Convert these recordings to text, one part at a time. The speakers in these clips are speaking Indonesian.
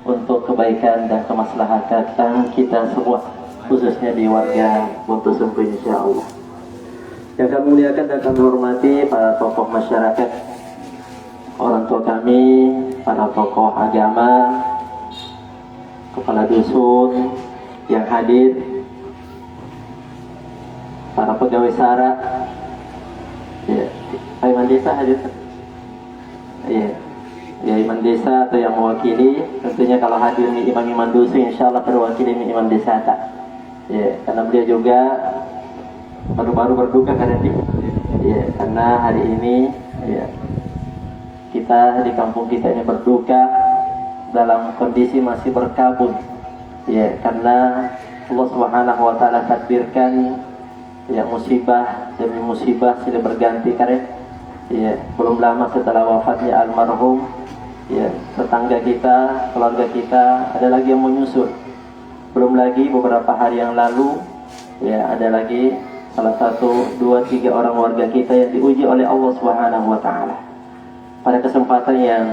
untuk kebaikan dan kemaslahatan kita semua, khususnya di warga Buntu Sumpu insyaallah. Yang kami muliakan dan kami hormati para tokoh masyarakat, orang tua kami, para tokoh agama, kepala dusun yang hadir, para pegawai SARA, ya, Iman Desa hadir, ya Iman Desa atau yang mewakili, tentunya kalau hadir nih imam-imam dusun, insya Allah terwakili nih Imam Desa, ya, karena beliau juga baru-baru berduka karena ya, karena hari ini, ya, kita di kampung kita ini berduka dalam kondisi masih berkabut, ya, karena Allah Subhanahu wa taala takdirkan ya musibah demi musibah silih berganti karena ya belum lama setelah wafatnya almarhum, ya, tetangga kita, keluarga kita ada lagi yang menyusul. Belum lagi beberapa hari yang lalu, ya, ada lagi salah satu, dua, tiga orang warga kita yang diuji oleh Allah Subhanahu wa taala. Pada kesempatan yang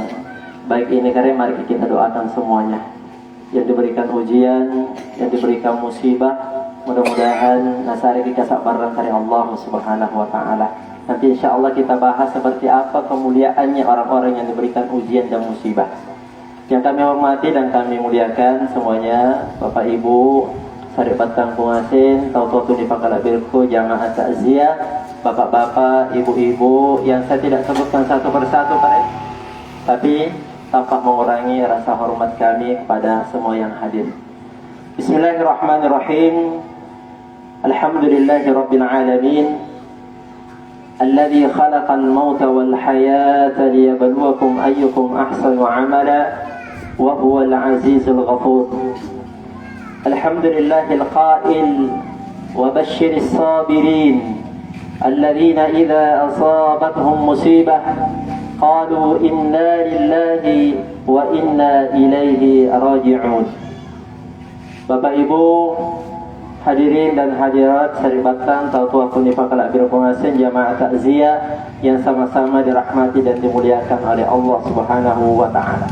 baik ini karena mari kita doakan semuanya yang diberikan ujian, yang diberikan musibah, mudah-mudahan nasari dikasabaran dari Allah Subhanahu wa taala. Nanti insya Allah kita bahas seperti apa kemuliaannya orang-orang yang diberikan ujian dan musibah. Yang kami hormati dan kami muliakan semuanya, Bapak Ibu, Saribat Kampung Asin, Tautu di Pangkala Birku, Jamaah Takziah, Bapak-bapak, Ibu-ibu yang saya tidak sebutkan satu persatu, tapi tanpa mengurangi rasa hormat kami kepada semua yang hadir. Bismillahirrahmanirrahim. Alhamdulillahirabbil alamin. Alladzi khalaqal mauta wal hayata liyabluwakum ayyukum ahsanu amala wa huwal azizul ghafur. Alhamdulillahil qail wa basyyiris sabirin alladzina idza asabatuhum musibah qalu inna lillahi wa inna ilaihi raji'un. Bapak Ibu hadirin dan hadirat Saribatan Tautu Akuni Pangkala Birpungasen Jamaah Takziah yang sama-sama dirahmati dan dimuliakan oleh Allah Subhanahu wa taala.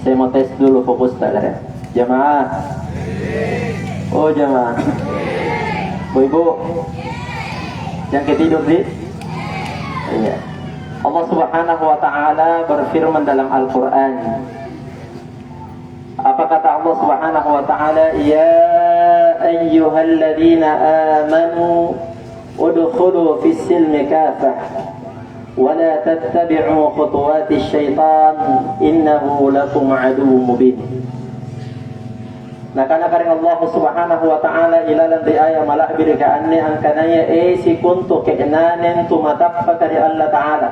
Saya mau tes dulu fokus tak jamaah. Oh jamaah. Bu Ibu yang ketidur di? Iya. Allah Subhanahu wa taala berfirman dalam Al-Qur'an. Apa kata Allah Subhanahu wa taala? Ya ayyuhalladzina amanu udkhulu fis silmi kafah wa la tattabi'u khutuwatis syaitan innahu lakum aduwwun mubin. Nah karena Allah Subhanahu wa taala ilalan di ayat malah birka anni angkanaya si kuntu kenanen tu mataffakari Allah taala.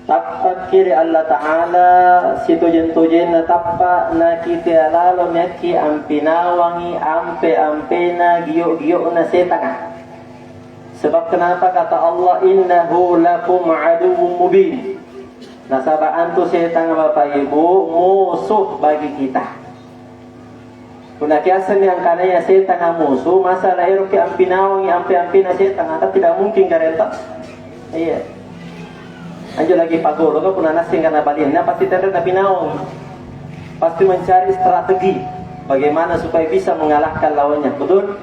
Taffakiri Allah taala situjen-tujen na tappa na kita lalo nyaki ampinawangi ampe-ampena giyo-giyo na setanga. Sebab kenapa kata Allah innahu lakum aduwwun mubin. Nasabaan tu setanga Bapak Ibu musuh bagi kita. Kuna kiasan yang kanaya setanga musuh masa lahir ke ampinawangi ampe-ampena setanga tidak mungkin kareta. Iya. Anjo lagi pagolo ko puna nasing kana balin na pasti tanda na pinaong. Pasti mencari strategi bagaimana supaya bisa mengalahkan lawannya. Betul?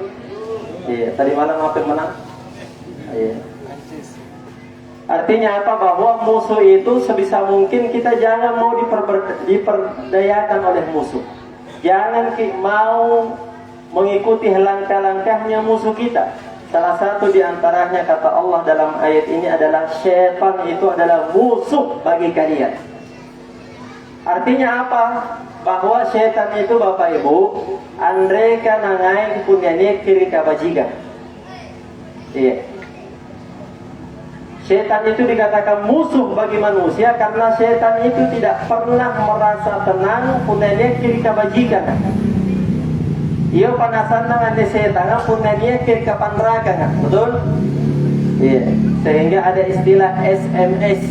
Iya, tadi malam apa menang? Iya. Artinya apa? Bahwa musuh itu sebisa mungkin kita jangan mau diperdayakan oleh musuh. Jangan mau mengikuti langkah-langkahnya musuh kita. Salah satu di antaranya kata Allah dalam ayat ini adalah syaitan itu adalah musuh bagi kalian. Artinya apa? Bahwa syaitan itu Bapak Ibu andreka nangai punyanya kiri kabajiga. Iya. Syaitan itu dikatakan musuh bagi manusia karena syaitan itu tidak pernah merasa tenang punyanya kiri kabajiga. Iyo panasan dengan setan punanya ke kapan neraka kan, betul? Iya. Sehingga ada istilah SMS.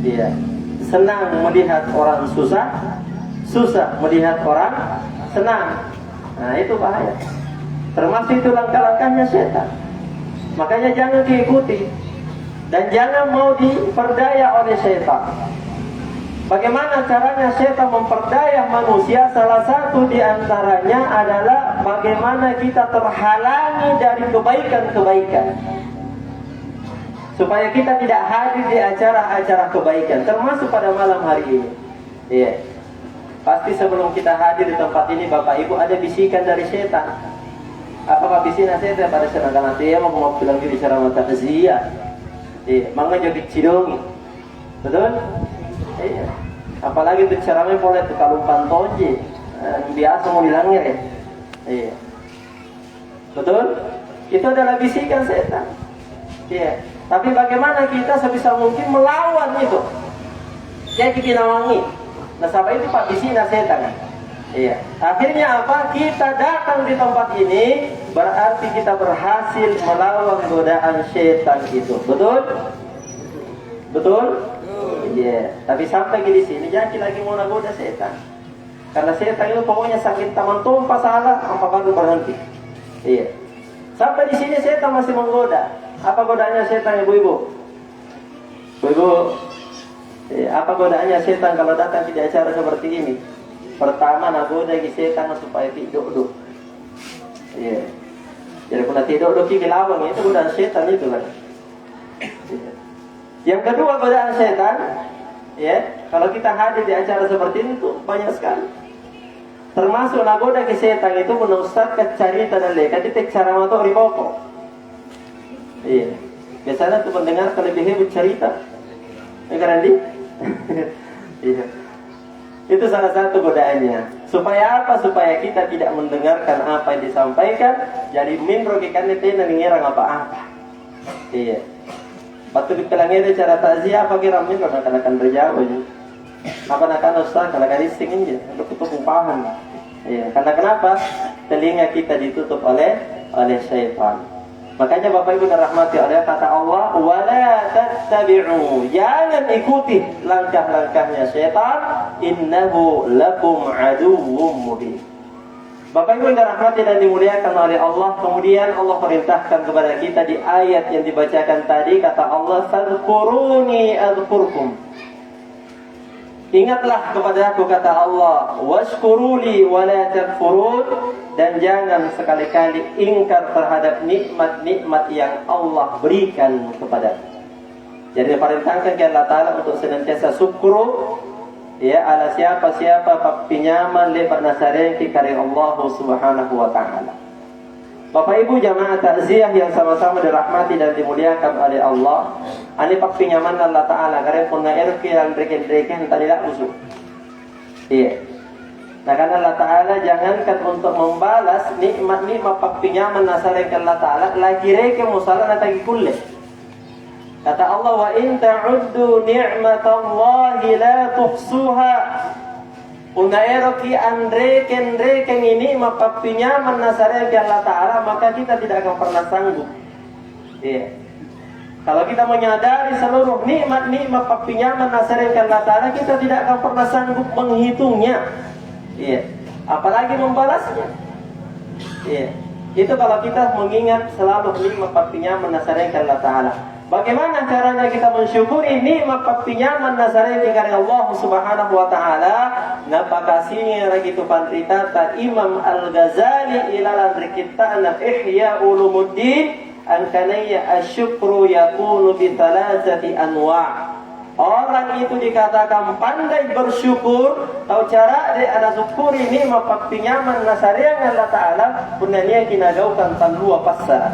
Iya. Senang melihat orang susah, susah melihat orang senang. Nah itu bahaya. Termasuk itu langkah-langkahnya setan. Makanya jangan diikuti dan jangan mau diperdaya oleh setan. Bagaimana caranya setan memperdaya manusia? Salah satu di antaranya adalah bagaimana kita terhalangi dari kebaikan-kebaikan, supaya kita tidak hadir di acara-acara kebaikan, termasuk pada malam hari ini. Iya. Pasti sebelum kita hadir di tempat ini, Bapak Ibu, ada bisikan dari setan. Apakah bisikan setan pada sedangkan nanti ya mau bilang diri ceramah takziah? Iya, mangga jadi cidongi. Betul? Iya. Apalagi itu ceramah boleh tuh kalumpan toji. Biasa mau bilangnya ya. Iya. Betul? Itu adalah bisikan setan. Iya. Tapi bagaimana kita sebisa mungkin melawan itu? Ya kita nawangi. Nah, sampai itu Pak bisikan setan. Iya. Akhirnya apa? Kita datang di tempat ini berarti kita berhasil melawan godaan setan itu. Betul? Betul? Iya. Tapi sampai di sini jangan lagi mau nagoda setan. Karena setan itu pokoknya sakit taman tumpah salah, apa baru berhenti. Iya. Sampai di sini setan masih menggoda. Apa godaannya setan, ibu-ibu? Ibu-ibu, apa godaannya setan kalau datang di acara seperti ini? Pertama, nagoda di setan supaya tidur. Iya. Jadi kalau tidur kiki lawang itu godaan setan itu kan. Iya. Yang kedua godaan setan, ya, kalau kita hadir di acara seperti ini tuh banyak sekali. Termasuk nagoda ke setan itu menusatkan cerita dan leka di cara motor ripopo. Iya. Biasanya tuh mendengar lebih hebat cerita. Enggak Randy? Iya. Itu salah satu godaannya. Supaya apa? Supaya kita tidak mendengarkan apa yang disampaikan. Jadi minro ikan itu ngerang apa-apa. Iya. Waktu dipelangnya cara takziah apa kira minro akan berjauh ya. Apa akan ustaz kalau kadising aja untuk tutup umpahan. Iya. Karena kenapa? Telinga kita ditutup oleh syaitan. Makanya Bapak Ibu dirahmati oleh kata Allah, wala tattabi'u, jangan ikuti langkah-langkahnya setan, innahu lakum aduwwum mubin. Bapak Ibu dirahmati dan dimuliakan oleh Allah. Kemudian Allah perintahkan kepada kita di ayat yang dibacakan tadi, kata Allah, fadhkuruni adzkurkum. Ingatlah kepada aku, kata Allah, washkuruli wala takfurun, dan jangan sekali-kali ingkar terhadap nikmat-nikmat yang Allah berikan kepada. Jadi diperintahkan ke Allah Ta'ala untuk senantiasa syukru ya ala siapa pinjaman lebar nasaren kari Allah Subhanahu wa Ta'ala. Bapak Ibu jamaah takziah yang sama-sama dirahmati dan dimuliakan oleh Allah. Ani pak pinjaman Allah Ta'ala karena punna erki yang reken-reken tadi tak usul. Iya. Nah karena Allah Ta'ala jangankan untuk membalas nikmat-nikmat pak pinjaman nasaren Allah Ta'ala lagi reken musalah natagi kulle. Kata Allah, wa in ta'uddu ni'matallahi la tuhsuha. Unaero ki andreken ini mapapinyaman nasare ke Allah Ta'ala, maka kita tidak akan pernah sanggup. Iya. Kalau kita menyadari seluruh nikmat-nikmat papinyaman nasare ke Allah Ta'ala, kita tidak akan pernah sanggup menghitungnya. Iya. Apalagi membalasnya. Iya. Itu kalau kita mengingat selalu nikmat papinyaman nasare ke Allah Ta'ala. Bagaimana caranya kita mensyukuri nikmat papinyaman nasare dari Allah Subhanahu wa Ta'ala? Napakasihnya lagi tu pantrita Imam Al-Ghazali ilalan rikita na Ihya Ulumuddin angkanaya asyukru yakunu bi thalathati anwa'. Orang itu dikatakan pandai bersyukur, tahu cara dia ada syukuri nikmat papinyaman nasare Allah Ta'ala punanya kinagaukan tanlua pasar.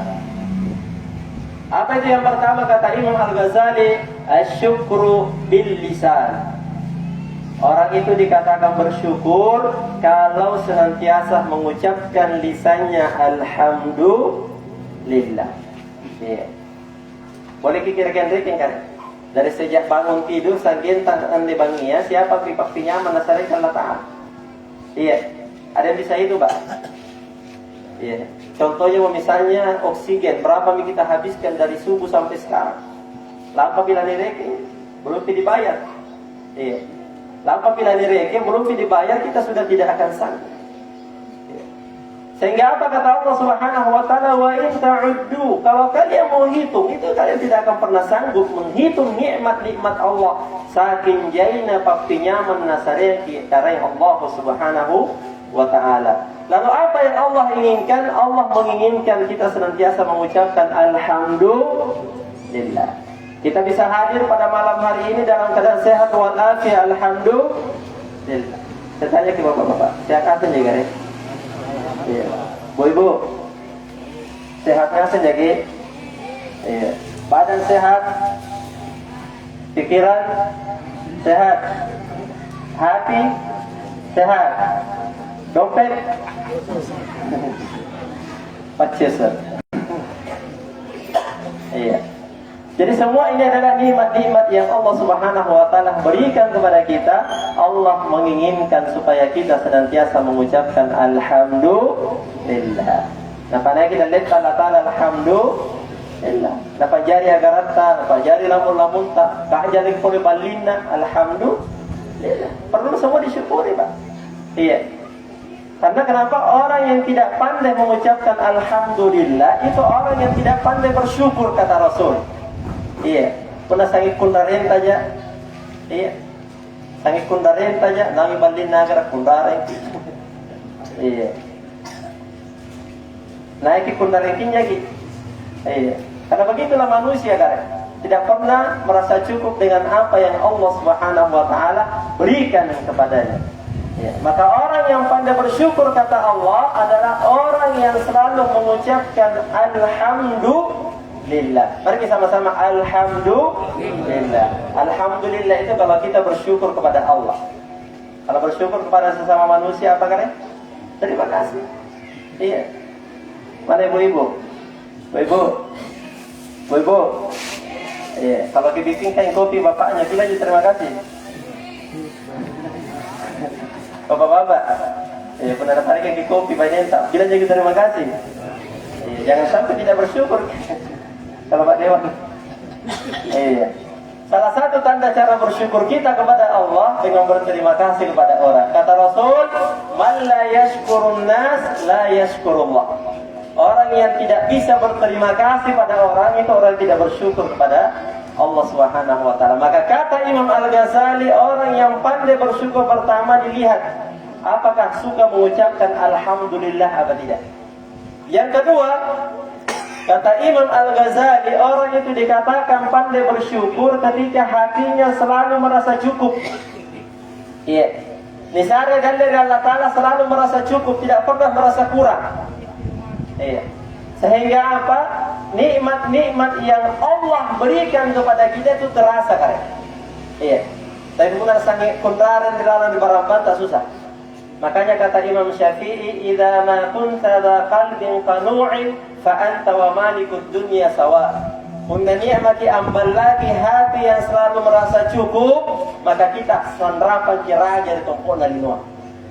Apa itu yang pertama kata Imam Al-Ghazali? Asyukru bil lisan. Orang itu dikatakan bersyukur kalau senantiasa mengucapkan lisannya alhamdulillah. Yeah. Boleh kikirkan kan? Dari sejak bangun tidur sampai andi bangia siapa pipak-pinya menasari Allah Ta'ala. Iya. Ada yang bisa itu, Pak? Iya. Contohnya misalnya oksigen, berapa kita habiskan dari subuh sampai sekarang? Lampa bila direke, belum dibayar. Iya. Lampa bila direke, belum dibayar, kita sudah tidak akan sanggup. Iya. Sehingga apa kata Allah Subhanahu wa taala, wa in ta'uddu, kalau kalian mau hitung itu kalian tidak akan pernah sanggup menghitung nikmat-nikmat Allah. Saking jaina papinya menasareki tarai Allah Subhanahu wa taala. Lalu apa yang Allah inginkan? Allah menginginkan kita senantiasa mengucapkan alhamdulillah. Kita bisa hadir pada malam hari ini dalam keadaan sehat walafiat, alhamdulillah. Saya tanya ke bapak-bapak, sehat aja ya? Iya. Bu ibu, sehatnya sendiri. Iya. Badan sehat, pikiran sehat, hati sehat, dompet pacieser. Iya. Jadi semua ini adalah nikmat-nikmat yang Allah Subhanahu wa taala berikan kepada kita. Allah menginginkan supaya kita senantiasa mengucapkan alhamdulillah. Napana kita lihat Allah taala alhamdulillah. Dapat jari agarata, dapat jari lamun-lamun tak jari poli balina alhamdulillah. Perlu semua disyukuri, Pak. Iya. Karena kenapa orang yang tidak pandai mengucapkan alhamdulillah itu orang yang tidak pandai bersyukur, kata Rasul. Iya, pernah sangit kundaren saja. Iya, sangit kundaren saja. Nami balin nagar kundaren. Iya, naik kundaren kinjagi. Iya, karena begitulah manusia, kan. Tidak pernah merasa cukup dengan apa yang Allah Subhanahu wa taala berikan kepadanya. Ya, maka orang yang pandai bersyukur, kata Allah, adalah orang yang selalu mengucapkan alhamdulillah. Mari kita sama-sama alhamdulillah. Alhamdulillah itu kalau kita bersyukur kepada Allah. Kalau bersyukur kepada sesama manusia, apa kan? Terima kasih. Iya. Mana ibu-ibu? Ibu-ibu. Ibu-ibu. Iya. Kalau dibikinkan kopi bapaknya, bilang terima kasih. Bapak-bapak, ya benar hari yang di kopi banyak tak bilang juga terima kasih. Ya, jangan sampai tidak bersyukur. Kalau Pak Dewan, iya. Salah satu tanda cara bersyukur kita kepada Allah dengan berterima kasih kepada orang. Kata Rasul, "Man la yashkurun nas, la yashkurullah." Orang yang tidak bisa berterima kasih pada orang itu orang yang tidak bersyukur kepada Allah Subhanahu wa taala. Maka kata Imam Al-Ghazali, orang yang pandai bersyukur pertama dilihat apakah suka mengucapkan alhamdulillah apa tidak. Yang kedua, kata Imam Al-Ghazali, orang itu dikatakan pandai bersyukur ketika hatinya selalu merasa cukup. Iya. Misalnya dari Allah taala selalu merasa cukup, tidak pernah merasa kurang. Iya. Sehingga apa? Nikmat-nikmat yang Allah berikan kepada kita itu terasa, kan? Iya. Tapi bukan sangat kontraren di dalam di barang tak susah. Makanya kata Imam Syafi'i, "Idza ma kunta dha qalbin qanu'in fa anta wa malikud dunya sawa." Untuk nikmati ambal lagi hati yang selalu merasa cukup, maka kita sandrapan kiraja di tompok nalinua.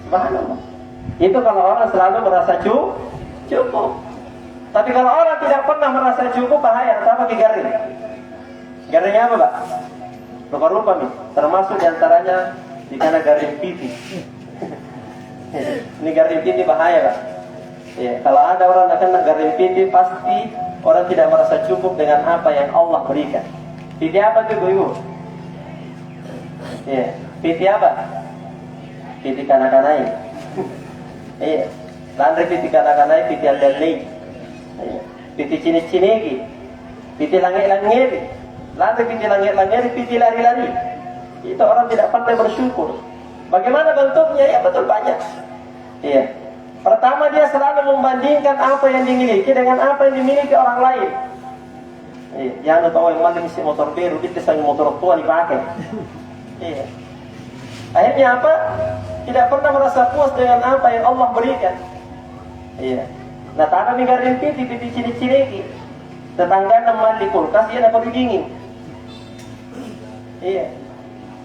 Subhanallah. Itu kalau orang selalu merasa cukup. Tapi kalau orang tidak pernah merasa cukup, bahaya. Sama ke garing. Garingnya apa, Pak? Rupa-rupa nih. Termasuk diantaranya di kana garing pipi. Ini garing pipi bahaya, Pak. Ya, kalau ada orang akan garing pipi, pasti orang tidak merasa cukup dengan apa yang Allah berikan. Pipi apa tuh, Ibu? Ya, pipi apa? Pipi kanak-kanai. Iya. Landri pipi kanak-kanai, pipi al-dalai. Piti cinis-cinegi, piti langit-langit, lantai piti langit-langit, piti lari-lari. Itu orang tidak pandai bersyukur. Bagaimana bentuknya? Ya betul banyak. Iya. Pertama, dia selalu membandingkan apa yang dimiliki dengan apa yang dimiliki orang lain. Iya. Yang tahu yang mana misi motor biru, kita sang motor tua dipakai. Iya. Akhirnya apa? Tidak pernah merasa puas dengan apa yang Allah berikan. Iya. Nah, tanah garing pipi cini-cini, tetangga nama di kulkas, dia dapat dingin. Iya.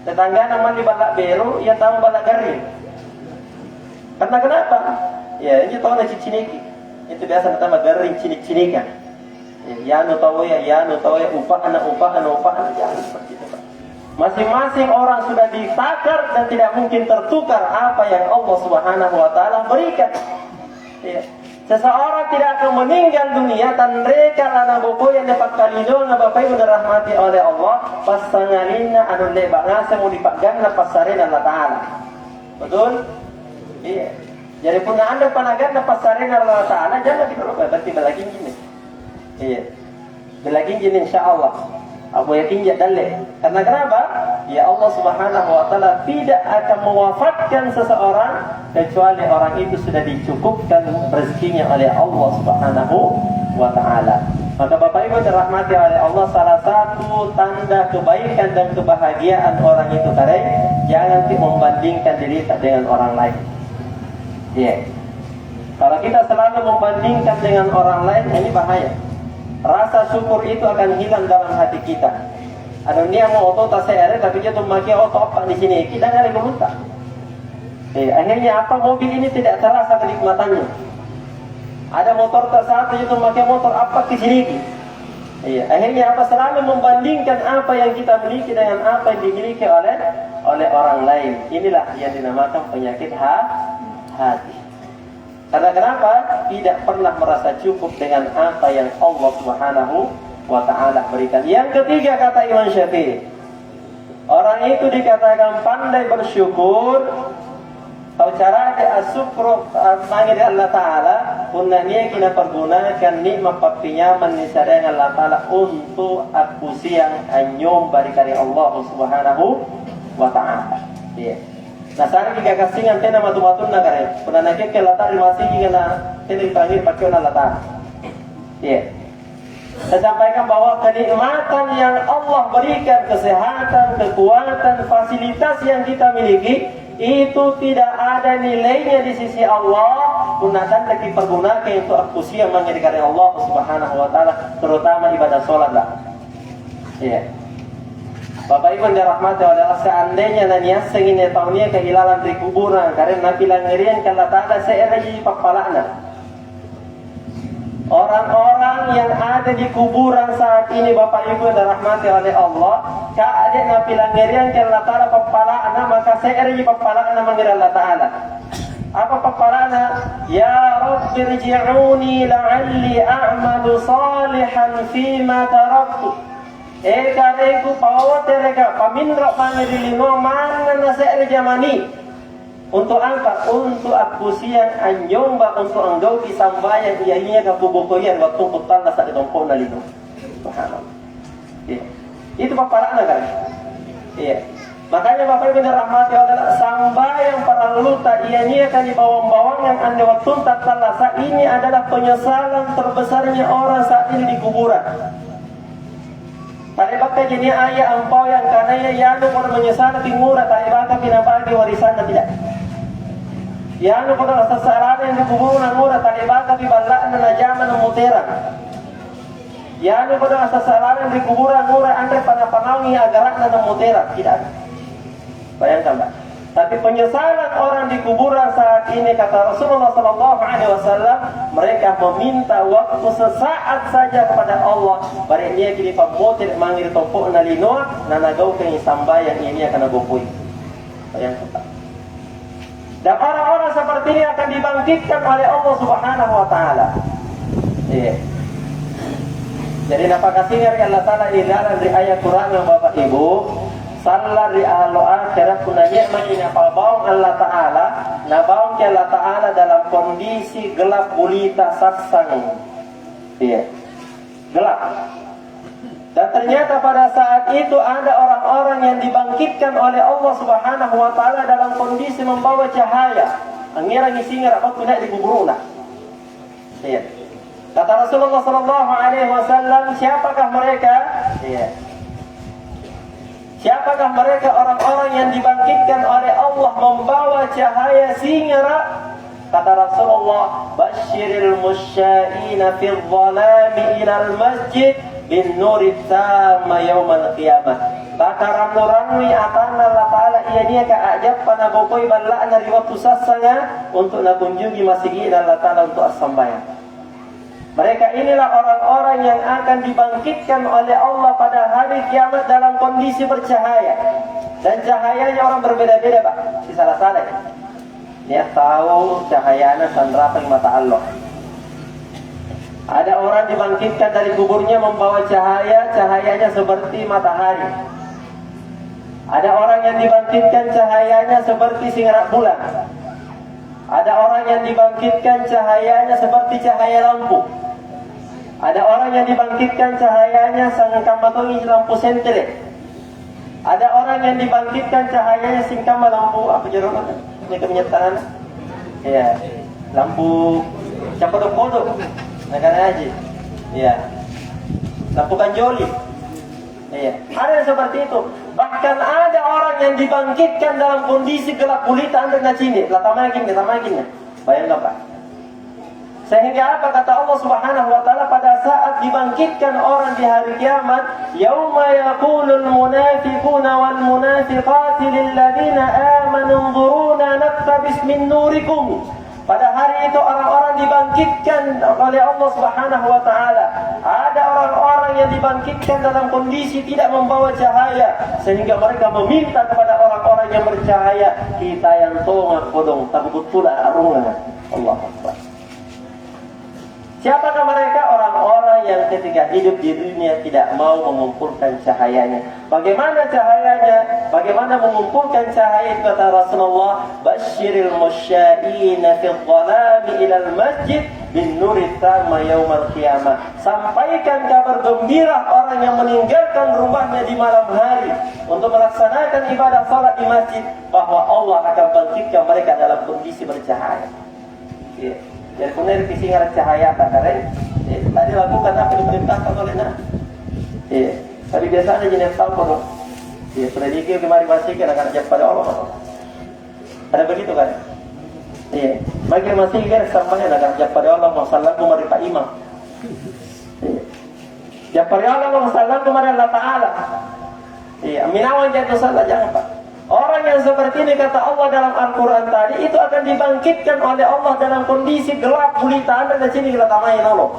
Tetangga nama di balak beru, ia tahu balak garing. Karena kenapa? Ya, ini tahu nasi cini. Itu biasa nama garing cini-cini kan. Ya, tahu ya, upah anak, jangan seperti itu, Pak. Masing-masing orang sudah ditakar dan tidak mungkin tertukar apa yang Allah Subhanahu wa taala berikan. Iya. Seseorang tidak akan meninggal dunia tan reka lana buku yang dapat kalino na bapak ibu dirahmati oleh Allah pasangalina anu leba ngasa mau dipagang na pasarin Allah Ta'ala. Betul? Iya. Jadi pun anda panagan na pasarin Allah Ta'ala jangan diperlukan berarti belagin gini. Iya. Belagin gini insyaallah. Abu yakin ya dalil. Karena kenapa? Ya Allah Subhanahu wa taala tidak akan mewafatkan seseorang kecuali orang itu sudah dicukupkan rezekinya oleh Allah Subhanahu wa taala. Maka Bapak Ibu dirahmati oleh Allah, salah satu tanda kebaikan dan kebahagiaan orang itu jangan membandingkan diri dengan orang lain. Iya. Kalau kita selalu membandingkan dengan orang lain, ini bahaya. Rasa syukur itu akan hilang dalam hati kita. Ada dia mau otot tasere tapi dia tuh pakai otot apa di sini kita nggak meminta. Akhirnya apa mobil ini tidak terasa kenikmatannya. Ada motor tersatu itu pakai motor apa ke sini. Akhirnya apa selalu membandingkan apa yang kita miliki dengan apa yang dimiliki oleh orang lain. Inilah yang dinamakan penyakit hati. Karena kenapa? Tidak pernah merasa cukup dengan apa yang Allah Subhanahu wa ta'ala berikan. Yang ketiga kata Imam Syafi'i, orang itu dikatakan pandai bersyukur. Tahu cara dia asyukru panggil Allah Ta'ala punanya kita pergunakan nikmat pinjaman nisareng Allah Ta'ala untuk aku siang anyom barikan Allah Subhanahu wa ta'ala. Nah, saya juga kasingan tena matu-matu nagare. Pernah nakik ke latar masih ingin tena dipanggil pakai latar. Saya sampaikan bahwa kenikmatan yang Allah berikan, kesehatan, kekuatan, fasilitas yang kita miliki itu tidak ada nilainya di sisi Allah. Gunakan lagi pergunakan untuk akusi yang menjadikan Allah Subhanahu wa taala, terutama ibadah sholat lah. Bapak Ibu dirahmati oleh Allah, seandainya nanya sengine tahunnya kehilangan di kuburan karena napilang ngerian kalau tak ada seerji papalana. Orang-orang yang ada di kuburan saat ini Bapak Ibu dirahmati oleh Allah, keadaan napilang ngerian kalau tak ada papalana maka seerji papalana mengira Allah Ta'ala. Apa papalana? Ya Rabbi rji'uni la'alli a'malu salihan fima taraktu. Kareku pawa tereka pamindra pangirilino mana nasa jamani untuk apa? Untuk aku siang anyomba untuk anggau kisambayan ianya kapubukoyan waktu putan nasa ditompo na lino. Itu paparana kan? Makanya Bapak Ibu dirahmati Allah, sambayang para luta ianya kan di bawang-bawang yang anda waktu tak talasa ini adalah penyesalan terbesarnya orang saat ini di kuburan. Tadi bakal jenis ayah ampau yang karena yanu pada menyesal timura tadi bakal pinabagi warisan tidak. Yanu pada sesaran yang dikubur nangura tadi bakal dibalak najaman muteran. Yanu pada sesaran yang dikubur nangura andre pada panaungi agarak nang muteran tidak. Bayangkan Pak. Tapi penyesalan orang di kuburan saat ini kata Rasulullah SAW, mereka meminta waktu sesaat saja kepada Allah. Bari dia kini pamotir mangir topok nalino nanagaw kang sambayan ini akan nagopui. Bayangkan. Dan orang-orang seperti ini akan dibangkitkan oleh Allah Subhanahu wa taala. Jadi napakasingir Allah Taala ilalan di ayat Quran yang Bapak Ibu. Salah di alo akhirat punanya magina pabaong Allah Ta'ala nabaong ke Allah Ta'ala dalam kondisi gelap gulita sasang gelap. Dan ternyata pada saat itu ada orang-orang yang dibangkitkan oleh Allah Subhanahu wa Ta'ala dalam kondisi membawa cahaya. Angira ngisingar apa tunak di kuburuna. Kata Rasulullah SAW, siapakah mereka? Siapakah mereka orang-orang yang dibangkitkan oleh Allah membawa cahaya singara? Kata Rasulullah, "Basyiril musya'ina fil dhalami ilal masjid bin nuri tamma yaumal qiyamah." Kata rannu-rannu atana Allah Ta'ala ianya kaajab panabokoi bala'na riwatu sasanga untuk nakunjungi masjid Allah Ta'ala untuk as-sambayan. Mereka inilah orang-orang yang akan dibangkitkan oleh Allah pada hari kiamat dalam kondisi bercahaya. Dan cahayanya orang berbeda-beda Pak. Di salah-salah. Dia tahu cahayanya sandrapan mata Allah. Ada orang dibangkitkan dari kuburnya membawa cahaya, cahayanya seperti matahari. Ada orang yang dibangkitkan cahayanya seperti sinar bulan. Ada orang yang dibangkitkan cahayanya seperti cahaya lampu. Ada orang yang dibangkitkan cahayanya sangkamatongi lampu sentre. Ada orang yang dibangkitkan cahayanya singkama lampu apa jerona? Ini keminyataan. Ya, lampu campur-campur. Negara aja. Ya. Lampu kanjoli. Iya. Ada yang seperti itu. Bahkan ada orang yang dibangkitkan dalam kondisi gelap gulita anda sini. Latamakin. Bayangkan Pak. Sehingga apa kata Allah Subhanahu wa taala pada saat dibangkitkan orang di hari kiamat, yauma yaqulul munafiquna wal munafiqati lil ladzina amanu nzuruna naqtabis min nurikum. Pada hari itu orang-orang dibangkitkan oleh Allah Subhanahu wa taala. Ada orang-orang yang dibangkitkan dalam kondisi tidak membawa cahaya sehingga mereka meminta kepada orang-orang yang bercahaya, kita yang tongak kodong takut pula arungan. Allahu Akbar. Siapakah mereka? Orang-orang yang ketika hidup di dunia tidak mau mengumpulkan cahayanya. Bagaimana cahayanya? Bagaimana mengumpulkan cahaya? Kata Rasulullah, "Basyiril musya'ina fil dhalami ilal masjid bin nuri tama yaumal qiyamah." Sampaikan kabar gembira orang yang meninggalkan rumahnya di malam hari untuk melaksanakan ibadah salat di masjid bahwa Allah akan bangkitkan mereka dalam kondisi bercahaya. Yeah. Jadi kemudian visi ngarat cahaya katakan, tadi lakukan apa diperintahkan oleh Nabi. Tapi biasanya jenis tahu kalau, sudah dikir kemari masih kena kerja pada Allah. Ada begitu kan? Makin masih kena sampai nak kerja pada Allah masalah kemari Pak Imam. Japari Allah masalah kemari Allah Taala. Minawan jatuh salah jangan Pak. Orang yang seperti ini kata Allah dalam Al-Quran tadi itu akan dibangkitkan oleh Allah dalam kondisi gelap gulita dan sini kita tamain Allah.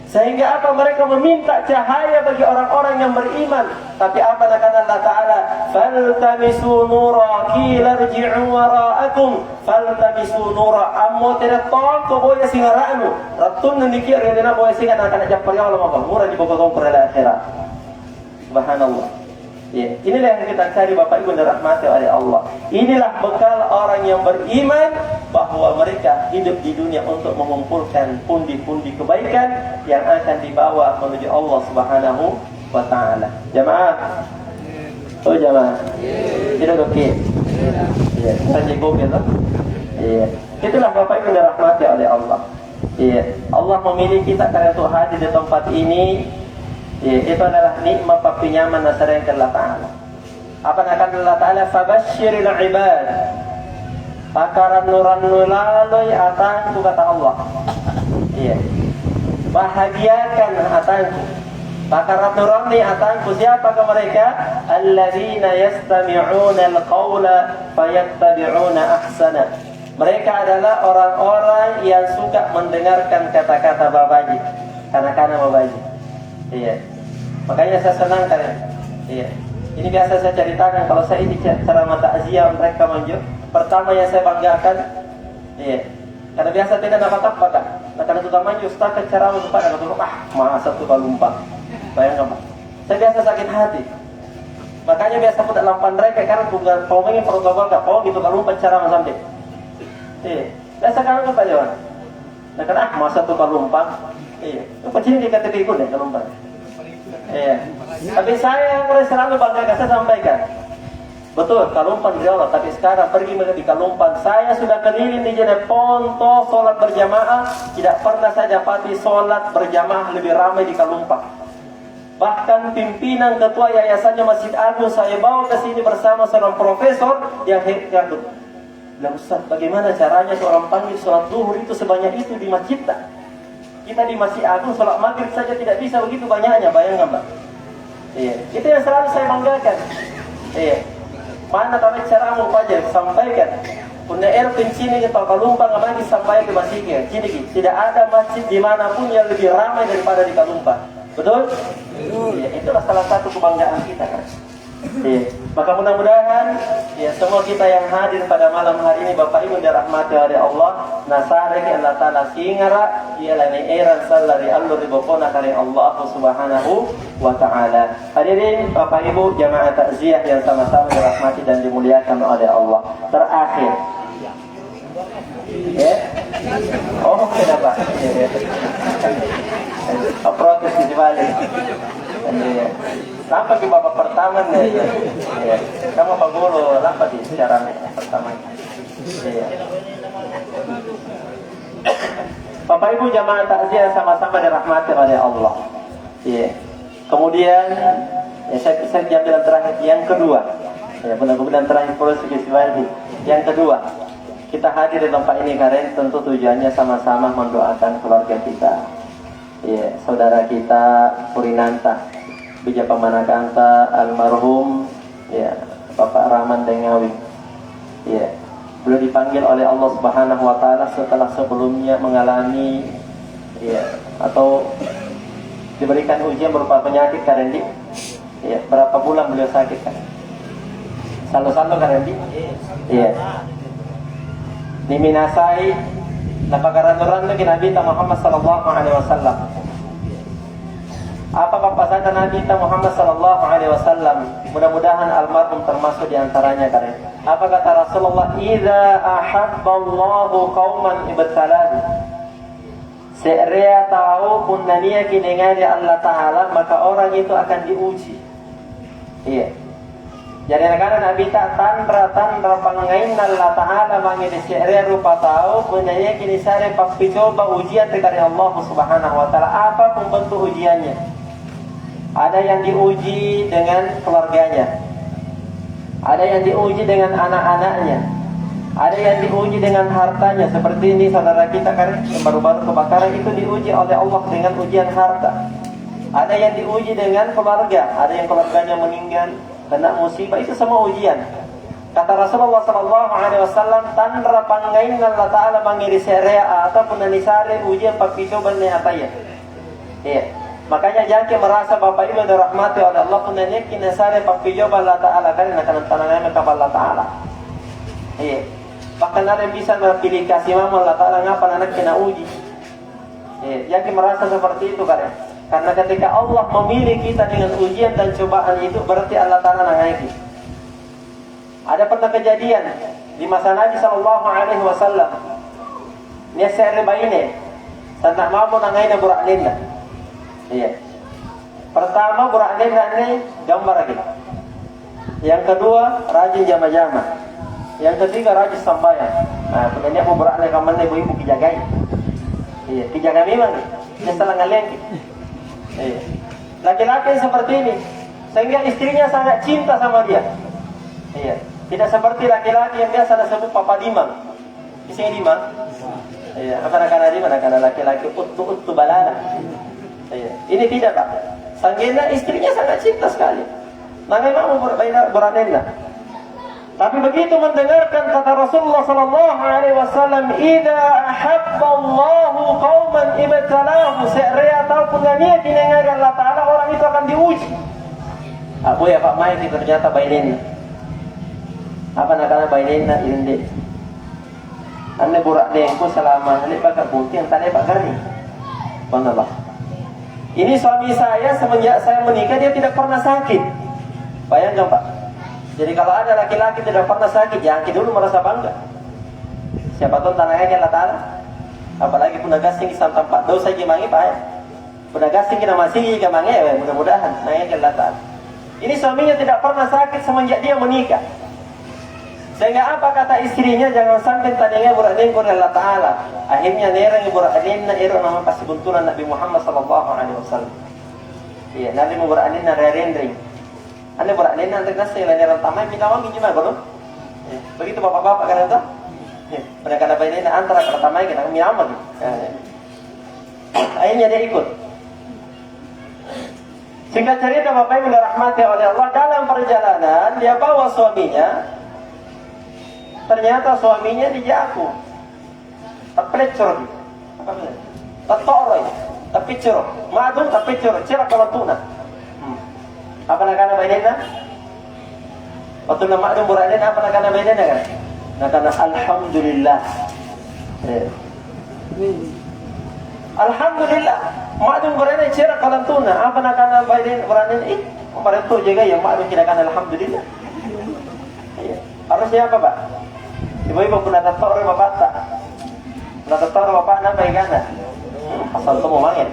Sehingga apa mereka meminta cahaya bagi orang-orang yang beriman. Tapi apa kata Allah Taala? Faltamisu nura qila irji'u wara'akum faltamisu nura ammo tidak tolong ko boya singaranu. Ratun dikir dina boya singan akan japari Allah apa murah di pokok kompor akhirat. Subhanallah. Inilah yang kita cari Bapak Ibu dirahmati oleh Allah. Inilah bekal orang yang beriman bahwa mereka hidup di dunia untuk mengumpulkan pundi-pundi kebaikan yang akan dibawa menuju Allah Subhanahu wa taala. Jamaah. Oh jamaah. Tidak oke. Saya gobe loh. Itulah Bapak Ibu dirahmati oleh Allah. Allah memilih kita karena untuk hadir di tempat ini. Itu adalah nikmat papinyaman nasareng Allah Ta'ala. Apa nak Allah Ta'ala? Fabashiril ibad. Pakaran nuran nulaloi atangku kata Allah. Bahagiakan atangku. Pakaran nuran ni atangku. Siapakah mereka? Alladzina yastami'una al-qawla fayattabi'una ahsana. Mereka adalah orang-orang yang suka mendengarkan kata-kata babaji. Kanak-kanak babaji. Makanya saya senang kalian. Ini biasa saya ceritakan kalau saya ini ceramah takziah mereka manjur. Pertama yang saya banggakan, karena biasa tidak dapat apa kan. Karena tukang manjur ustaz ceramah pada kata masa tukang lumpang. Bayangkan Pak. Saya biasa sakit hati. Makanya biasa pun tak lampan mereka karena tukang pomengin protokol tak gitu kalau lumpang ceramah sampai. Biasa kan apa jawan. Nah kan masa tukang lumpang. Apa sini di KTP ikut deh kalau lumpang. Tapi saya kalau selalu bangga saya sampaikan. Betul, Kalumpan di Allah, tapi sekarang pergi di Kalumpan. Saya sudah keliling di Jeneponto, sholat berjamaah. Tidak pernah saya dapati sholat berjamaah lebih ramai di Kalumpan. Bahkan pimpinan ketua yayasannya Masjid Agung saya bawa ke sini bersama seorang profesor yang hebat. Bilang Ustaz, bagaimana caranya seorang panggil sholat zuhur itu sebanyak itu di masjid tak? Kita di Masjid Agung sholat maghrib saja tidak bisa begitu banyaknya, bayangkan Pak. Itu yang selalu saya banggakan. Mana kami cara mau aja sampaikan. Punya pencini ke Kalumpang lagi sampai ke masjidnya. Tidak ada masjid dimanapun yang lebih ramai daripada di Kalumpang. Betul? Itulah salah satu kebanggaan kita kan. Maka mudah-mudahan semua kita yang hadir pada malam hari ini Bapak Ibu dirahmati oleh Allah, nasara ki Allah taala singara ialah ni eran sallari allu ribokona kare Allah subhanahu wa taala. Hadirin Bapak Ibu jamaah takziah yang sama-sama dirahmati dan dimuliakan oleh Allah. Terakhir. Ya. Oh, kenapa? Protes di balik. Lampa ke bapak pertama nih. Ya. Kamu Pak Guru, lampa di secara pertama. Ya. Bapak Ibu jamaah takziah sama-sama dirahmati oleh Allah. Ya. Kemudian ya, saya jambilan terakhir yang kedua. Ya, benar-benar terakhir proses yang kedua. Kita hadir di tempat ini karena tentu tujuannya sama-sama mendoakan keluarga kita. Ya, saudara kita Purinanta, Bija Pamanakanta almarhum ya, Bapak Rahman Dengawi. Ya, beliau dipanggil oleh Allah Subhanahu wa taala setelah sebelumnya mengalami ya atau diberikan ujian berupa penyakit karendi. Ya, berapa bulan beliau sakit kan? Selalu karendi. Iya. Niminasai napakaran-ran lagi Nabi Muhammad sallallahu alaihi wasallam. Apa papasan Nabi Muhammad sallallahu alaihi wasallam? Mudah-mudahan almarhum termasuk di antaranya karena. Apa kata Rasulullah? Idza ahabballahu qauman ibtalahu. Se'rea tahu punania kinengari Allah Ta'ala maka orang itu akan diuji. Iya. Jadi karena Nabi tak tandra pangain Allah Ta'ala mangini se'rea rupa tahu punania kini sare papicoba ujian dari Allah Subhanahu wa taala apapun bentuk ujiannya. Ada yang diuji dengan keluarganya. Ada yang diuji dengan anak-anaknya. Ada yang diuji dengan hartanya. Seperti ini saudara kita kan yang baru-baru kebakaran itu diuji oleh Allah dengan ujian harta. Ada yang diuji dengan keluarga. Ada yang keluarganya meninggal, kena musibah, itu semua ujian. Kata Rasulullah SAW, tandra pangain Allah Ta'ala mangiri serea ataupun anisare ujian papicoban ni ataya. Iya. Makanya jangan merasa Bapak Ibu dirahmati oleh Allah pun dan yakin sare papicoban Allah Ta'ala karena akan tanangan kepada Allah Ta'ala. Iya. Bahkan ada yang bisa pilih kasih mama Allah Ta'ala ngapa anak kena uji. Iya. Jangan merasa seperti itu karena ketika Allah memilih kita dengan ujian dan cobaan itu berarti Allah Ta'ala nangaiki. Ada pernah kejadian di masa Nabi Sallallahu Alaihi Wasallam. Ini saya rebaine, tak mampu nangaina burak linda. Iya. Pertama burak linda ini gambar lagi. Yang kedua rajin jama-jama. Yang ketiga rajin sambayan. Nah, kemudian aku burak linda kaman ibu-ibu kijagai. Iya, kijagai memang. Dia salah ngalengki. Iya. Laki-laki seperti ini sehingga istrinya sangat cinta sama dia. Iya. Tidak seperti laki-laki yang biasa disebut papa dimang. Isinya dimang. Iya. Apa nak dimang? Karena laki-laki uttu balala. Iya. Ini tidak Pak. Sanggena istrinya sangat cinta sekali. Memang beranena. Tapi begitu mendengarkan kata Rasulullah Sallallahu Alaihi Wasallam, "Idza ahabba Allahu qauman ibtalahu," se'rea ataupun niat dinengari Allah Taala orang itu akan diuji. Aku ya Pak Mai ternyata bainin. Apa nakana bainin ini? Anda burak dengku selama ini pakai putih yang tadi Pak Gari. Bangga. Ini suami saya semenjak saya menikah dia tidak pernah sakit. Bayangkan Pak. Jadi kalau ada laki-laki tidak pernah sakit, jangan dulu merasa bangga. Siapa tahu tanahnya Allah Ta'ala. Apalagi punagasing isang tempat dosa jimangi Pak ya. Punagasing kita masih jimangi ya, mudah-mudahan nanya Allah Ta'ala. Ini suaminya tidak pernah sakit semenjak dia menikah. Sehingga apa kata istrinya, jangan sampai tadinya buradin kepada Allah Ta'ala. Akhirnya nerang buradin na ero nama pasibunturan Nabi Muhammad Sallallahu Alaihi Wasallam. Iya, Nabi buradin na rendering. Anda buradin nanti nasi lain nerang tamai minta wangi gimana bro? Begitu bapak-bapak kan itu? Mereka ada bayi antara kata tamai kita minta wangi. Akhirnya dia ikut. Singkat cerita Bapak Ibu dirahmati oleh Allah, dalam perjalanan dia bawa suaminya. Ternyata suaminya dijatuh, terpelecor, apa namanya? Tertoroi, terpicur, madun terpicur, cerah kalau tuna. Apa nakana bainena? Waktu nama madun buradin apa nakana bainena kan? Nakana alhamdulillah. Alhamdulillah, ma'adun berani cerah kalantuna. Apa nak kana bayin berani Mereka juga yang ma'adun kirakan alhamdulillah. Harusnya apa Pak? Ibu-ibu pun ada tahu orang bapak tak? Pernah tahu orang bapak nama ikan tak? Asal tu mau mangin.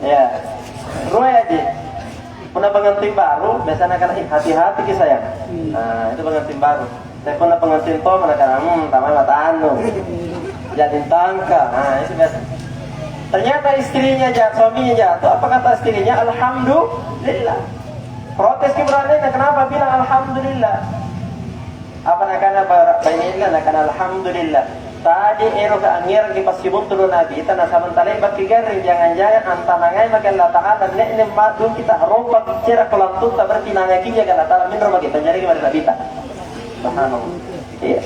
Ya, Roy aja. Pernah pengantin baru, biasanya kan hati-hati ke sayang. Nah, itu pengantin baru. Saya pernah pengantin tua, mana kan? Tamai mata anu. Jadi tangka. Nah, itu biasa. Ternyata istrinya jatuh, suaminya jatuh. Apa kata istrinya? Alhamdulillah. Protes keberanian, kenapa bilang alhamdulillah? Apa nak bainillah nak alhamdulillah. Tadi ero ke angir di pasibun turun nabi tanah samantala bak kigarin jangan-jangan antanangai maka Allah Taala nek madum kita roba bicara kelantut tak berarti nangaki jaga Allah Taala min roba kita jadi gimana kita. Subhanallah. Iya.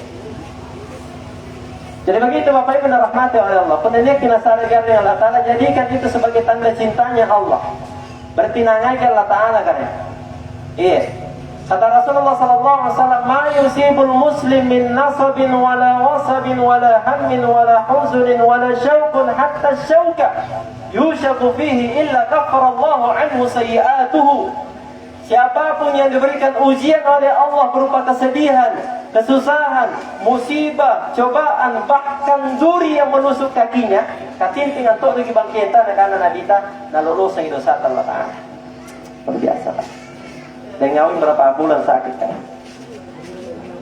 Jadi begitu Bapak Ibu dirahmati oleh Allah. Penanya kena sadar dengan Allah Taala jadikan itu sebagai tanda cintanya Allah. Berarti nangaki Allah Taala kan ya. Iya. Kata Rasulullah sallallahu alaihi wasallam, "Ma yusibul muslim min nasabin wala wasabin wala hammin wala huzunin wala syauqin hatta syauka yushaku fihi illa kaffara Allahu anhu sayyi'atuhu." Siapapun yang diberikan ujian oleh Allah berupa kesedihan, kesusahan, musibah, cobaan, bahkan duri yang menusuk kakinya, katinting antuk lagi bangkita karena nabita nalulus ang dosa Allah Ta'ala. Berbiasa Pak. Dan ngawin berapa bulan sakit kan?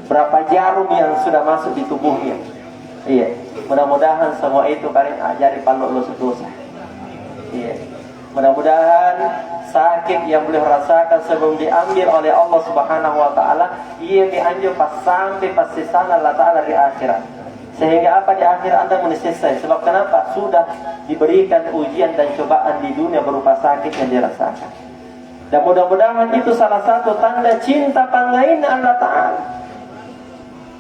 Berapa jarum yang sudah masuk di tubuhnya? Iya. Mudah-mudahan semua itu kalian ajari palu dosa. Iya. Mudah-mudahan sakit yang boleh rasakan sebelum diambil oleh Allah Subhanahu Wa Taala, ia dianjur pas sampai pas sisana Allah Taala di akhirat. Sehingga apa di akhir Anda menyesal? Sebab kenapa? Sudah diberikan ujian dan cobaan di dunia berupa sakit yang dirasakan. Dan mudah-mudahan itu salah satu tanda cinta pangain Allah Ta'ala.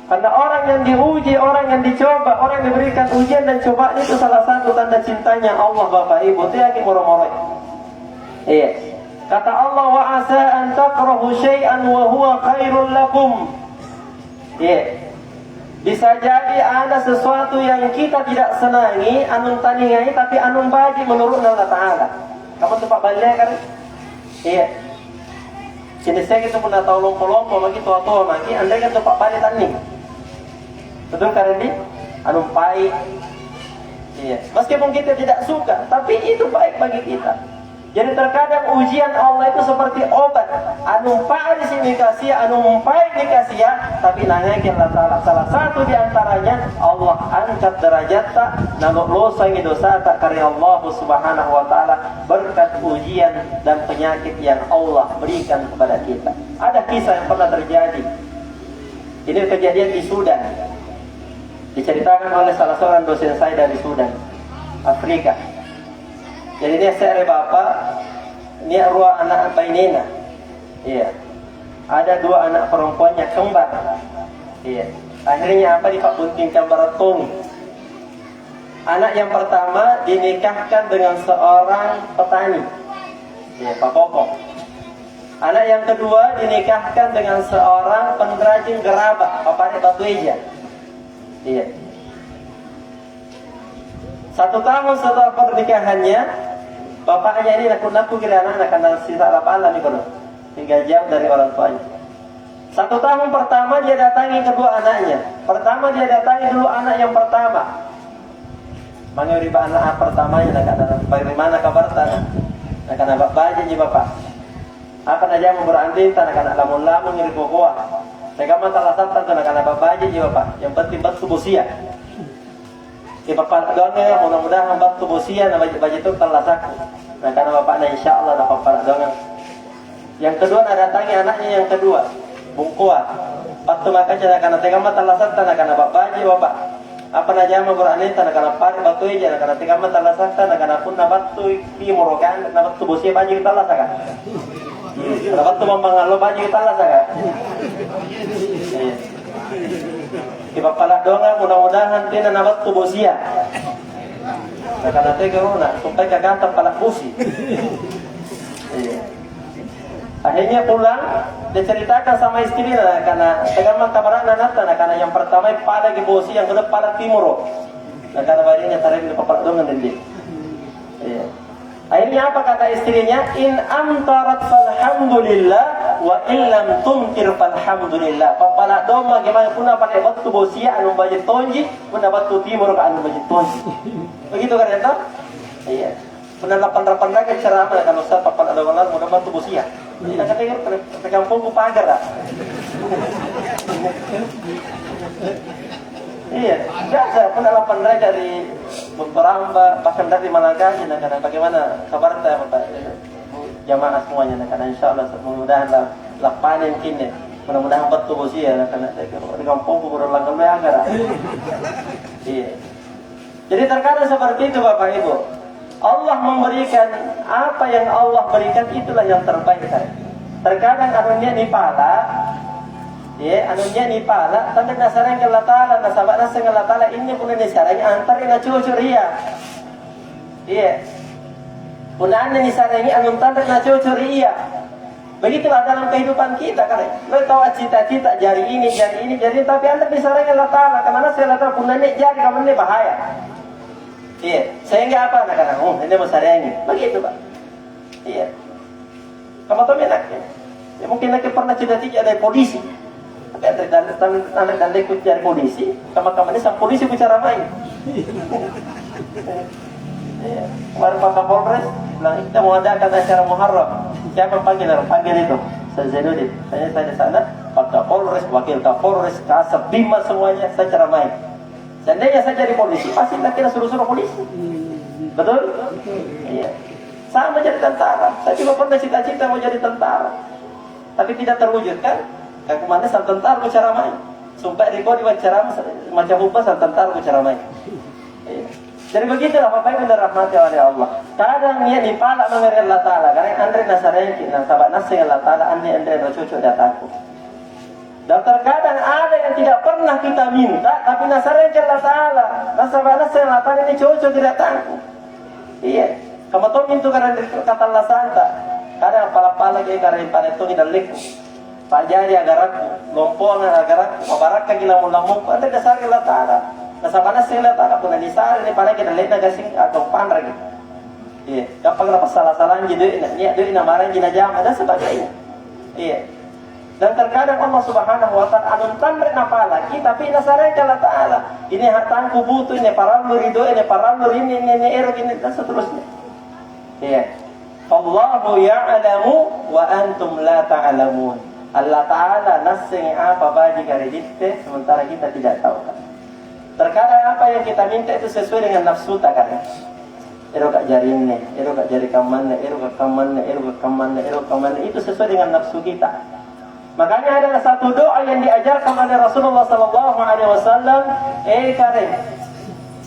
Karena orang yang diuji, orang yang dicoba, orang yang diberikan ujian dan cobaan itu salah satu tanda cintanya Allah Bapak Ibu. Itu yang moro-moro. Iya. Kata Allah, wa asa an takrahu syai'an wa huwa khairul lakum. Iya. Bisa jadi ada sesuatu yang kita tidak senangi, anun taningai, tapi anun baji menurut Allah Ta'ala. Kamu tempat balik kan? Iya. Jenis saya itu pun tahu lompo-lompo bagi tua-tua lagi, anda kan tempat balik tani. Betul kan ini? Anu baik. Iya. Meskipun kita tidak suka, tapi itu baik bagi kita. Jadi terkadang ujian Allah itu seperti obat. Anu pakai di sini kasih, anu mumpai dikasih ya, tapi nanya Allah salah satu di antaranya Allah angkat derajat tak, namun losa dosa tak karya Allah Subhanahu Wa Taala berkat ujian dan penyakit yang Allah berikan kepada kita. Ada kisah yang pernah terjadi. Ini kejadian di Sudan. Diceritakan oleh salah seorang dosen saya dari Sudan, Afrika. Jadi ini saya bapak, ini dua anak bainina. Iya. Ada dua anak perempuannya kembar. Iya. Akhirnya apa di Pak Bunting Kambaratung. Anak yang pertama dinikahkan dengan seorang petani. Iya, Pak Kokok. Anak yang kedua dinikahkan dengan seorang pengrajin gerabah, Pak Batu Eja. Iya. 1 tahun setelah pernikahannya, bapaknya ini naku kira anak karena sisa alam nih kono. Tinggal jauh dari orang tuanya. 1 tahun pertama dia datangi kedua anaknya. Pertama dia datangi dulu anak yang pertama. Mangeriba anak pertamanya nak ada bagaimana kabar tanah? Nak ada bapak aja bapak. Apa aja mau beranding tanah kana lamun-lamun ngiri kokoa. Segama salah satu tanah kana bapak aja bapak. Yang penting batu busia. Di bapak doangnya mudah-mudahan batu busia na baju itu talasaku. Nah karena bapaknya insyaallah dapat bapak doang. Yang kedua nak datangi anaknya yang kedua. Bungkua. Waktu makanya karena tegama talasak tanah kana bapak aja bapak. Apa aja mau berani tanah kana pari batu aja karena tegama talasak tanah kana pun batu di morokan na batu busia baju talasak. Dapat tu mangalo baju talasak. Iba pala doang mudah-mudahan din na nabat tubo siya. Nakanate garo na sumpay kagantang pala busi. Akhirnya pulang dia ceritakan sama istrinya karena dengan kabaran nanata karena yang pertama pada Gibosi, yang kedua pada Timur. Nah karena badannya tarik di papak dongan dia. Iya. Akhirnya apa kata istrinya? In amtarat falhamdulillah wa illam tumtir falhamdulillah. Papala doma gimana pun pada batu Bosia anu bajet tonji, pun batu Timur ka anu bajet tonji. Begitu kan itu? Iya. Pernah 8 lagi ceramah kan Ustaz papala doma mudah batu Bosia. Kita kata terkampung ku pagar lah. Iya, biasa pun 8 dari Buntoramba, bahkan dari Malaka, karena bagaimana kabar saya Bapak jamaah semuanya, karena insya Allah mudah-mudahan lah panen kini, mudah-mudahan betul sih ya, karena di kampung kurang langgan agar. Iya. Jadi terkadang seperti itu Bapak Ibu. Allah memberikan apa yang Allah berikan itulah yang terbaik. Terkadang anunya di pala, ya anunya di pala, tapi nasarang Allah Taala, nasabak nasang Allah Taala ini pun nasarang antar ina cucuria. Iya. Punaan nasarang ini anun tantar na cucuria. Begitulah dalam kehidupan kita kan. Lo tahu cita-cita jari ini, tapi anda nasarang Allah Taala, kemana saya Allah Taala punane jari kamu ini bahaya. Iya, sehingga apa anak-anak? Ini masarang ini. Begitu Pak. Iya. Kamu tahu enaknya? Ya, mungkin lagi pernah cita-cita dari polisi. Tapi anak ikut dari polisi, kamu ini sang polisi bicara main. Kemarin Pak Kapolres bilang kita mau adakan acara Muharram. Siapa panggil? Panggil itu. Saya Zainuddin. Saya di sana. Pak Kapolres, Wakil Kapolres, Kasab, Bima semuanya saya ceramai. Seandainya saya jadi polisi, pasti tak kira suruh-suruh polisi. Betul? Iya. Sama jadi tentara. Saya juga pernah cita-cita mau jadi tentara, tapi tidak terwujud kan? Kayak kemana sang tentara bicara main. Sumpah Riko diwawancara macam hukum sang tentara bicara main. Iya. Jadi begitulah Bapak Ibu dirahmati oleh Allah. Kadang dia dipalak mengenai Allah Taala. Karena Andre Nasareki, sahabat Nasir Allah Taala, Andre cucu datangku. Dan terkadang ada yang tidak pernah kita minta, tapi Nasareki Allah Taala, sahabat Nasir Allah Taala ini cucu tidak tangku. Iya. Kamu tahu itu karena kata Allah Santa. Kadang pala-pala kayak karena paneto ni dalik. Pajari agar aku, lompongan agar aku, mabaraka gila mulamuk. Anda dasar Allah Taala. Nasabana sila Taala pun disar ini pada kita lihat nagasing atau panra gitu. Iya. Gampang lepas salah-salahan gitu. Ini ada namaran jinajam ada sebagainya. Iya. Dan terkadang Allah Subhanahu wa Ta'ala anun tanre napala kita tapi nasarek Allah Ta'ala. Ini hatangku butuh ini para ridho ini para ini erok ini dan seterusnya. Iya. Allahu ya'lamu wa antum la ta'lamun. Allah Ta'ala nasing apa bagi karedite sementara kita tidak tahu kan. Terkadang apa yang kita minta itu sesuai dengan nafsu tak kan. Erok jarinnya, erok jari kamannya, erok kamannya itu sesuai dengan nafsu kita. Makanya ada satu doa yang diajarkan oleh Rasulullah sallallahu alaihi wasallam, karen.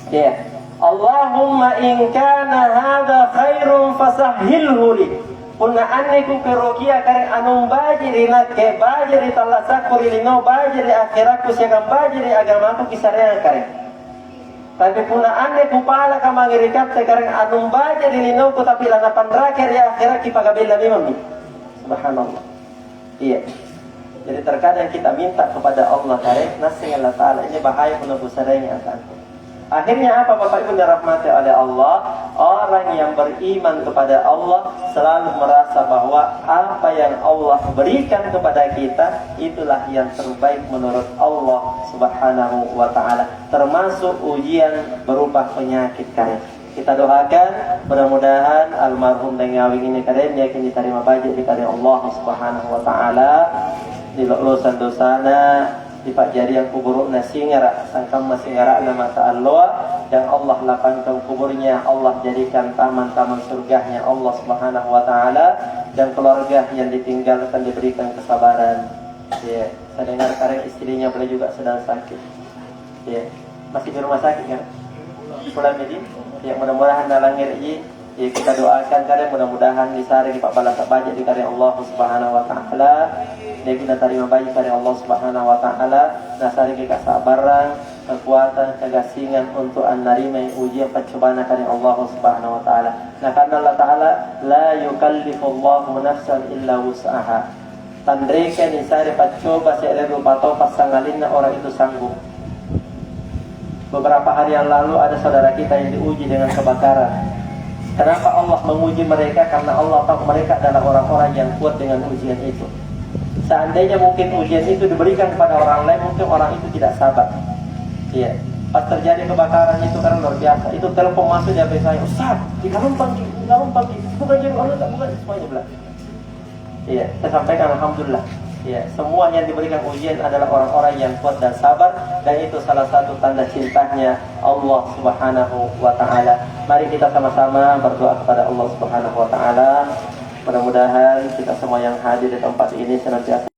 Ya. Allahumma in kana hadza khairun fasahhilhu li. Punna anniku kerokia karen anum bajiri ke bajiri talasaku lino bajiri akhiraku siagam bajiri agamaku kisarena karen. Tapi punna anniku pala ka mangirikat karen anum bajiri lino ku tapi lana pandrakir ya akhiraki pagabila mimami. Subhanallah. Iya. Jadi terkadang kita minta kepada Allah karek nasing Allah Ta'ala ini bahaya penuh sarengnya akan. Akhirnya apa Bapak Ibu dirahmati oleh Allah? Orang yang beriman kepada Allah selalu merasa bahwa apa yang Allah berikan kepada kita itulah yang terbaik menurut Allah Subhanahu wa Ta'ala. Termasuk ujian berupa penyakit karek. Kita doakan mudah-mudahan almarhum Dengawing ini karen yakin diterima baik di karen Allah Subhanahu wa Ta'ala. Di lulusan dosana di pak jari yang kubur nasingara sangkam masingara nama ta'allah dan Allah lapangkan kuburnya Allah jadikan taman-taman surganya Allah Subhanahu wa Ta'ala dan keluarga yang ditinggalkan diberikan kesabaran. Ya, saya dengar sekarang istrinya boleh juga sedang sakit. Ya, masih di rumah sakit kan? Pulang jadi ya mudah-mudahan nalangir ya kita doakan kalian mudah-mudahan disari di pak balas baca di karya Allah Subhanahu wa Ta'ala. Dia kita terima baik dari Allah Subhanahu wa Ta'ala. Nasari kita kesabaran, kekuatan, kegasingan untuk menerima ujian pencobaan dari Allah Subhanahu wa Ta'ala. Nah karena Allah Ta'ala la yukallifullahu nafsan illa wus'aha. Tandreka ni sare pacoba seele rupa topas sangalinna orang itu sanggup. Beberapa hari yang lalu ada saudara kita yang diuji dengan kebakaran. Kenapa Allah menguji mereka? Karena Allah tahu mereka adalah orang-orang yang kuat dengan ujian itu. Seandainya mungkin ujian itu diberikan kepada orang lain, mungkin orang itu tidak sabar. Iya. Pas terjadi kebakaran itu kan luar biasa. Itu telepon masuk di HP saya, Ustaz, dikalung pagi, bukan jadi orang, bukan semuanya belah. Iya, saya sampaikan alhamdulillah. Ya, semua yang diberikan ujian adalah orang-orang yang kuat dan sabar, dan itu salah satu tanda cintanya Allah Subhanahu wa taala. Mari kita sama-sama berdoa kepada Allah Subhanahu wa taala. Mudah-mudahan kita semua yang hadir di tempat ini senantiasa